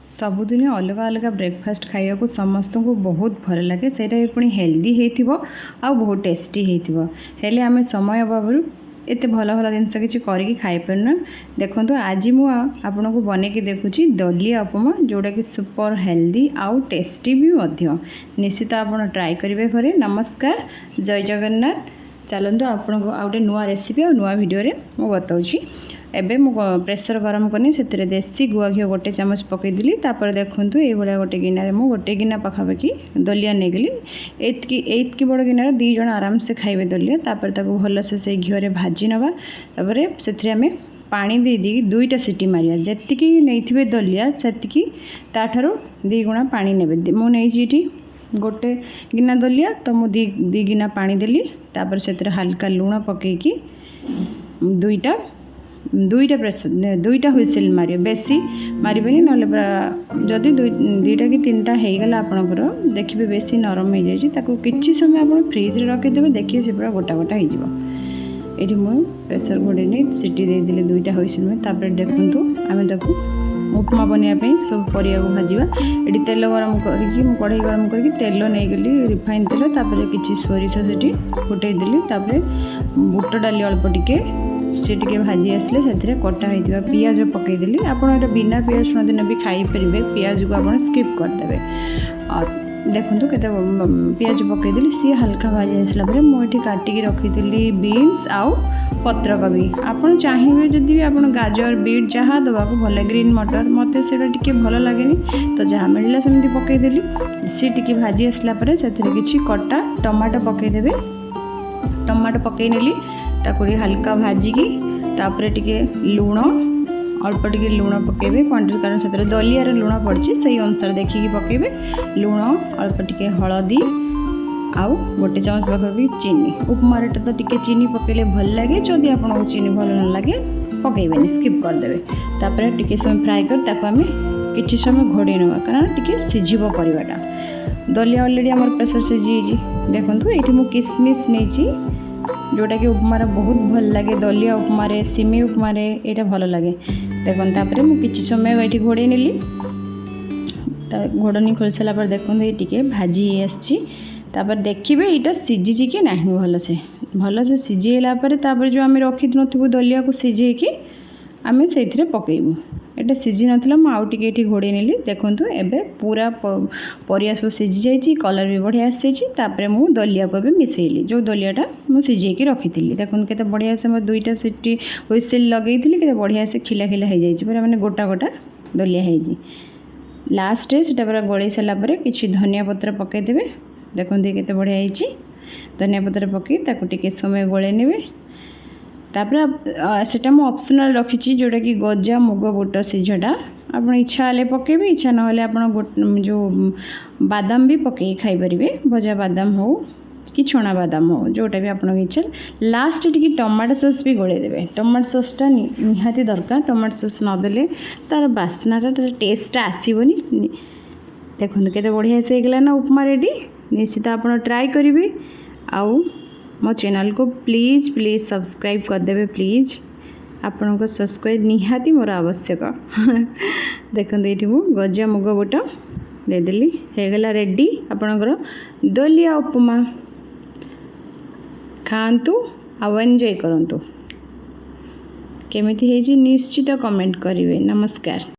सबुदिन अलग अलग ब्रेकफास्ट खाइबा समस्त को बहुत भल लगे से पुणी हेल्दी हो बहुत टेस्टी हेले आम समय अभाव एत भल भल जिनस किसी करके खाईपारना। देखो आज मुझे को बन के देखुची दलिया उपमा जोड़ा कि सुपर हेल्दी आउ टेस्टी भी निश्चित आप ट्राए करेंगे घरे। नमस्कार, जय जगन्नाथ। चलतु आपन को आउटे नुआ रेसिपी और नुआ वीडियो रे मु बताऊँगी। एबे मु प्रेसर गरम करनी से देसी गुआ घी गोटे चामच पकईदेली। तापर देखूँ ये गोटे गिनारे मु गोटे गिना पखापाखि दलिया नहीं गली। एतकी बड़ गिनार 2 जन आराम से खाइबे दलिया। तापर ताको भलसे से घीरे भाजी नवा। तापर से आम पानी दे दी 2टा सीटी मारिया। जेतिकी नहीं दलिया सेतिकी ताठारो 2 गुणा पानी नेबे। मु नहीं गोटे गिना दलिया तो मुझे 2 गिना पानी देली। तापर से हल्का लुण पकईकी 2टा प्रेसर 2टा हुइसेल मारियो। बेसी मारबेनी ना जदि 2टा कि 3टा होगला आपणकर देखिए बेसी नरम हो जाए किसी समय आप फ्रिज रे रखिदेवे। देखिए से पूरा गोटा गोटा हो ये मुझे प्रेसर घोड़े नहीं सीटी देदेली 2टा हुइसेल में। तापर देखूँ आम ताको उपमा बनवाई सब परिया को भाजवा। ये तेल गरम करके कढ़ाई गरम करके तेल नहीं गली रिफाइन तेल। तापर किसी सोरिष से फुटेदेली। तापर बुट डाली अल्प टिके सी टे भाजी आसले से कटा होता पियाज पकईदेली। आपड़ बिना पियाज रसुण दिन भी खाईपर पियाज को आप स्किप करदे। देखो के पियाज पकईदेली सी हल्का भाजी आसला मुझे काटिकी रखी बीन्स आउ पत्रकोबी। आपड़ चाहिए जदि भी आप गाजर बीट जहाँ देवाक भल ग्रीन मटर मत से भल लगे तो जहाँ मिलला सेमती पकईदेली। सी टी भाजी आसला से किसी कटा टमाटो पकईदेवे। टमाटो पकई नेली ताको हल्का भाजिकी तापर टिके लुण अल्प टिके लुण पकेबे क्वांटिटी कारण से दलियार लुण पड़ी से अनुसार देखिकी पकेबे। लुण अल्प टिके हलदी आउ गोटे चामच पाखी चीनी। उपमारे तो टिके चीनी पकेले भल लगे। जदि आपको चीनी भल न लगे पकेबेनी स्किप करदे। तापर टिके समय फ्राए कर ताको आमे किछि समय घोड़े नवा कारण टिके सिझिबो परिवाटा। दलिया ऑलरेडी आमर प्रेसर सिझी देखो ये मु किसमिस नहीं जोटा कि उपमार बहुत भल लगे। दलिया उपमारे सिमी उपमारे यहाँ भल लगे। देखो तापर मुझे समय ये घोड़े नेली। घोड़नी खोल सारापर देखो ये भाजी आसपर देखिए यहाँ सीझी कि ना भलसे सीझेला जो आम रखी नथु दलिया को सिझेकी आम से पकईबू। एटा सीझी नाला मुझे घोड़े नेली। देखो एबे पूरा परिया सब सीझी जाइए कलर भी बढ़िया आसी। मु दलिया को मिसेली जो दलियाटा मुझे सिझेकी रखी थी। देखो के बढ़िया से मैं 2टा सीटी हुइसेल लगे के बढ़िया से खिला खिला हो जाए पूरा मैंने गोटा गोटा दलिया हो लास्ट से पूरा गलई सारापर कि धनिया पत्र पकईदेवे। देखो के बढ़िया हो धनिया पत्र पकई टिके समय गले ने। तापर सेटा मु ऑप्शनल रखी जोटा कि गजा मुग बुट सिझाटा आप इच्छा हेल्ले पकेबे। इच्छा ना आप जो बादाम भी पकई खाईपारे भजा बादाम हो कि छणा बादाम हो जोटा भी आपन इच्छा। लास्ट टी टमाटो सॉस भी गोले देवे। टमाटो सॉसटा निहाती दरकार। टमाटो सॉस नदेले तार बास्नाटा टेस्टा आसबनी। देखो के बढ़िया से गला ना उपमा रेडी। निश्चित आप ट्राए करेंगे। आउ मो चैनल को प्लीज़ प्लीज़ सब्सक्राइब करदे। प्लीज़ आपण को सब्सक्राइब निहाती मोर आवश्यक। देखो ये मु गजा मुग बुट देदेली होगला रेडी आपणकर दलिया उपमा। खातु आ एंजॉय करंतु। केमिति हेजी निश्चित कमेंट करेंगे। नमस्कार।